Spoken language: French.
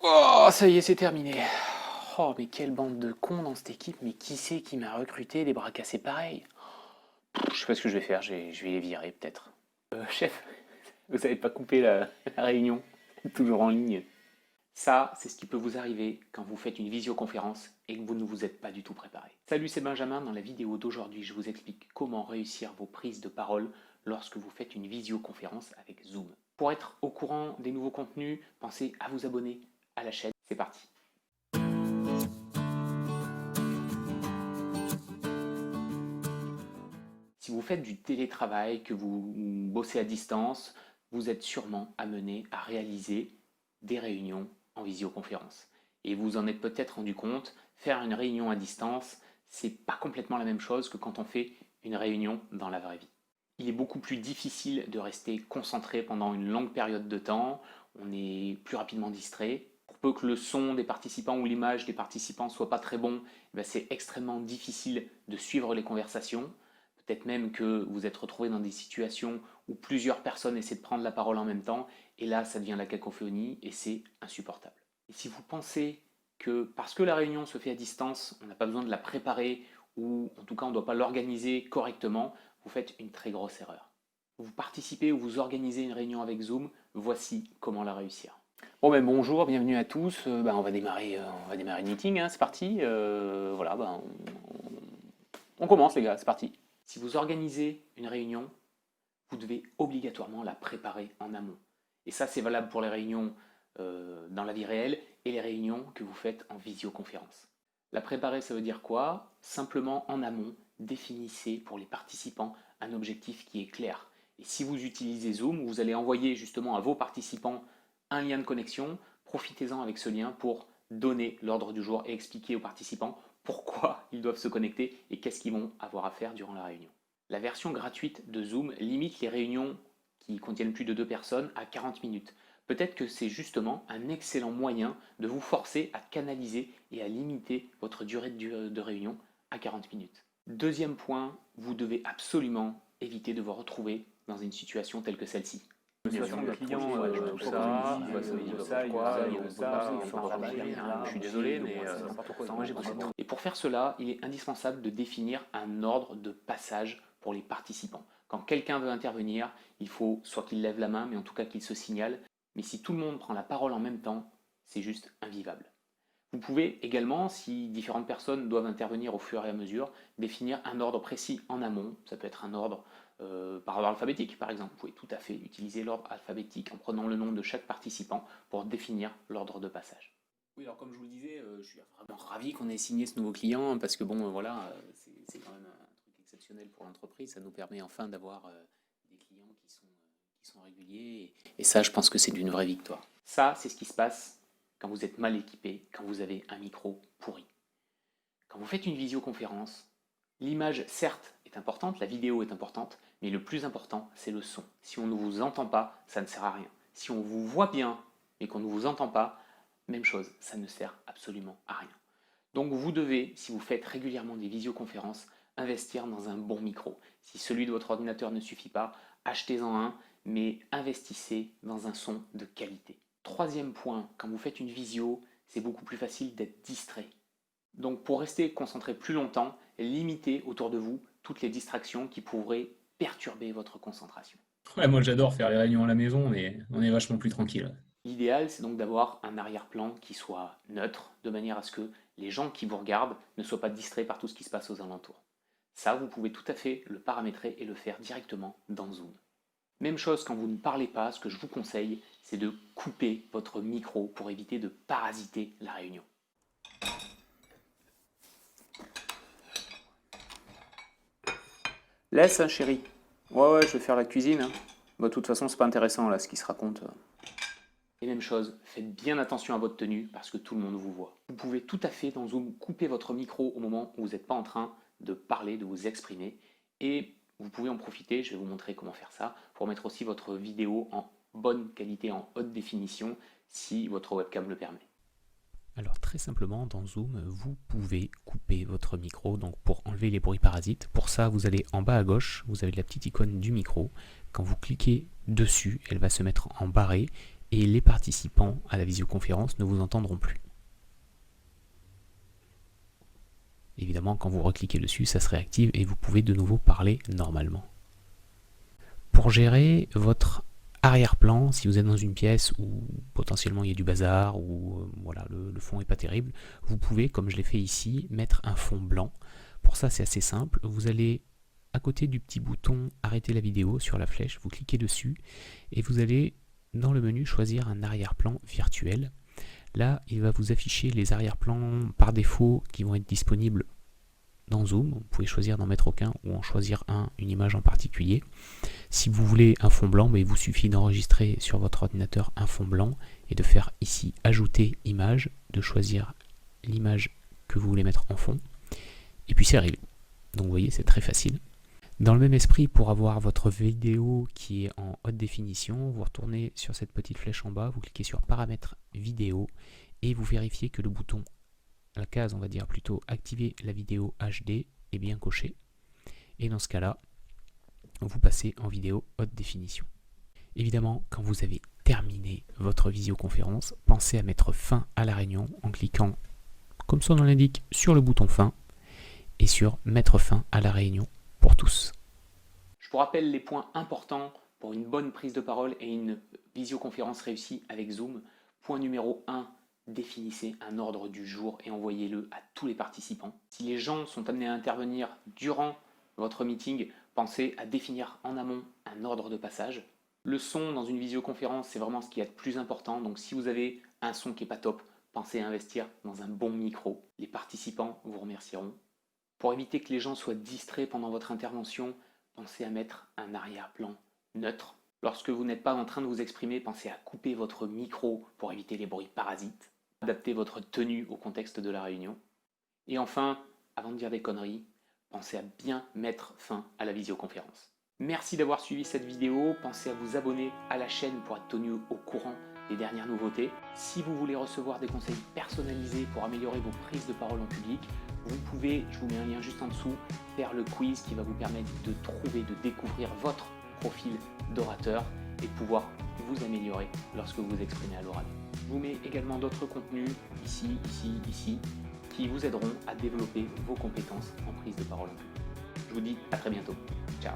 Oh, ça y est, c'est terminé. Oh, mais quelle bande de cons dans cette équipe, mais qui c'est qui m'a recruté des bras cassés pareils? Je sais pas ce que je vais faire, je vais les virer peut-être. Chef, vous avez pas coupé la réunion? Toujours en ligne. Ça, c'est ce qui peut vous arriver quand vous faites une visioconférence et que vous ne vous êtes pas du tout préparé. Salut, c'est Benjamin. Dans la vidéo d'aujourd'hui, je vous explique comment réussir vos prises de parole lorsque vous faites une visioconférence avec Zoom. Pour être au courant des nouveaux contenus, pensez à vous abonner à la chaîne. C'est parti. Si vous faites du télétravail, que vous bossez à distance, vous êtes sûrement amené à réaliser des réunions en visioconférence. Et vous en êtes peut-être rendu compte, faire une réunion à distance, c'est pas complètement la même chose que quand on fait une réunion dans la vraie vie. Il est beaucoup plus difficile de rester concentré pendant une longue période de temps, on est plus rapidement distrait. Pour peu que le son des participants ou l'image des participants soit pas très bon, c'est extrêmement difficile de suivre les conversations. Peut-être même que vous êtes retrouvé dans des situations où plusieurs personnes essaient de prendre la parole en même temps, et là, ça devient la cacophonie, et c'est insupportable. Et si vous pensez que parce que la réunion se fait à distance, on n'a pas besoin de la préparer, ou en tout cas on ne doit pas l'organiser correctement, vous faites une très grosse erreur. Vous participez ou vous organisez une réunion avec Zoom, voici comment la réussir. Bon ben bonjour, bienvenue à tous. On va démarrer le meeting, hein, c'est parti. Voilà, on commence les gars, c'est parti. Si vous organisez une réunion, vous devez obligatoirement la préparer en amont. Et ça, c'est valable pour les réunions dans la vie réelle et les réunions que vous faites en visioconférence. La préparer, ça veut dire quoi? Simplement en amont, définissez pour les participants un objectif qui est clair. Et si vous utilisez Zoom, vous allez envoyer justement à vos participants un lien de connexion. Profitez-en avec ce lien pour donner l'ordre du jour et expliquer aux participants pourquoi ils doivent se connecter et qu'est-ce qu'ils vont avoir à faire durant la réunion. La version gratuite de Zoom limite les réunions qui contiennent plus de 2 personnes à 40 minutes. Peut-être que c'est justement un excellent moyen de vous forcer à canaliser et à limiter votre durée de réunion à 40 minutes. Deuxième point, vous devez absolument éviter de vous retrouver dans une situation telle que celle-ci. Je suis désolé, mais et pour faire cela, il est indispensable de définir un ordre de passage pour les participants. Quand quelqu'un veut intervenir, il faut soit qu'il lève la main, mais en tout cas qu'il se signale. Mais si tout le monde prend la parole en même temps, c'est juste invivable. Vous pouvez également, si différentes personnes doivent intervenir au fur et à mesure, définir un ordre précis en amont. Ça peut être un ordre par ordre alphabétique, par exemple. Vous pouvez tout à fait utiliser l'ordre alphabétique en prenant le nom de chaque participant pour définir l'ordre de passage. Oui, alors comme je vous le disais, je suis vraiment ravi qu'on ait signé ce nouveau client parce que c'est quand même un truc exceptionnel pour l'entreprise. Ça nous permet enfin d'avoir des clients qui sont réguliers. Et ça, je pense que c'est d'une vraie victoire. Ça, c'est ce qui se passe quand vous êtes mal équipé, quand vous avez un micro pourri. Quand vous faites une visioconférence, l'image, certes, est importante, la vidéo est importante, mais le plus important, c'est le son. Si on ne vous entend pas, ça ne sert à rien. Si on vous voit bien, mais qu'on ne vous entend pas, même chose, ça ne sert absolument à rien. Donc vous devez, si vous faites régulièrement des visioconférences, investir dans un bon micro. Si celui de votre ordinateur ne suffit pas, achetez-en un, mais investissez dans un son de qualité. Troisième point, quand vous faites une visio, c'est beaucoup plus facile d'être distrait. Donc pour rester concentré plus longtemps, limitez autour de vous toutes les distractions qui pourraient perturber votre concentration. Ouais, moi j'adore faire les réunions à la maison, mais on est vachement plus tranquille. L'idéal, c'est donc d'avoir un arrière-plan qui soit neutre, de manière à ce que les gens qui vous regardent ne soient pas distraits par tout ce qui se passe aux alentours. Ça, vous pouvez tout à fait le paramétrer et le faire directement dans Zoom. Même chose quand vous ne parlez pas, ce que je vous conseille, c'est de couper votre micro pour éviter de parasiter la réunion. Laisse, hein, chérie. Ouais, je vais faire la cuisine. Hein. De toute façon, c'est pas intéressant là ce qui se raconte. Et même chose, faites bien attention à votre tenue parce que tout le monde vous voit. Vous pouvez tout à fait dans Zoom couper votre micro au moment où vous n'êtes pas en train de parler, de vous exprimer. Et vous pouvez en profiter, je vais vous montrer comment faire ça, pour mettre aussi votre vidéo en bonne qualité, en haute définition, si votre webcam le permet. Alors très simplement, dans Zoom, vous pouvez couper votre micro donc pour enlever les bruits parasites. Pour ça, vous allez en bas à gauche, vous avez la petite icône du micro. Quand vous cliquez dessus, elle va se mettre en barré et les participants à la visioconférence ne vous entendront plus. Évidemment, quand vous recliquez dessus, ça se réactive et vous pouvez de nouveau parler normalement. Pour gérer votre arrière-plan, si vous êtes dans une pièce où potentiellement il y a du bazar ou voilà, le fond n'est pas terrible, vous pouvez, comme je l'ai fait ici, mettre un fond blanc. Pour ça, c'est assez simple. Vous allez à côté du petit bouton arrêter la vidéo sur la flèche, vous cliquez dessus et vous allez dans le menu choisir un arrière-plan virtuel. Là, il va vous afficher les arrière-plans par défaut qui vont être disponibles dans Zoom. Vous pouvez choisir d'en mettre aucun ou en choisir une image en particulier. Si vous voulez un fond blanc, il vous suffit d'enregistrer sur votre ordinateur un fond blanc et de faire ici ajouter image, de choisir l'image que vous voulez mettre en fond. Et puis c'est réglé. Donc vous voyez, c'est très facile. Dans le même esprit, pour avoir votre vidéo qui est en haute définition, vous retournez sur cette petite flèche en bas, vous cliquez sur paramètres vidéo et vous vérifiez que le bouton, la case on va dire plutôt activer la vidéo HD est bien coché. Et dans ce cas-là, vous passez en vidéo haute définition. Évidemment, quand vous avez terminé votre visioconférence, pensez à mettre fin à la réunion en cliquant, comme son nom l'indique, sur le bouton fin et sur mettre fin à la réunion pour tous. Je vous rappelle les points importants pour une bonne prise de parole et une visioconférence réussie avec Zoom. Point numéro 1, définissez un ordre du jour et envoyez-le à tous les participants. Si les gens sont amenés à intervenir durant votre meeting, pensez à définir en amont un ordre de passage. Le son dans une visioconférence, c'est vraiment ce qui est le plus important. Donc si vous avez un son qui n'est pas top, pensez à investir dans un bon micro. Les participants vous remercieront. Pour éviter que les gens soient distraits pendant votre intervention, pensez à mettre un arrière-plan neutre. Lorsque vous n'êtes pas en train de vous exprimer, pensez à couper votre micro pour éviter les bruits parasites. Adaptez votre tenue au contexte de la réunion. Et enfin, avant de dire des conneries, pensez à bien mettre fin à la visioconférence. Merci d'avoir suivi cette vidéo. Pensez à vous abonner à la chaîne pour être tenu au courant des dernières nouveautés. Si vous voulez recevoir des conseils personnalisés pour améliorer vos prises de parole en public, vous pouvez, je vous mets un lien juste en dessous, faire le quiz qui va vous permettre de trouver, de découvrir votre profil d'orateur et pouvoir vous améliorer lorsque vous vous exprimez à l'oral. Je vous mets également d'autres contenus ici, qui vous aideront à développer vos compétences en prise de parole en public. Je vous dis à très bientôt. Ciao.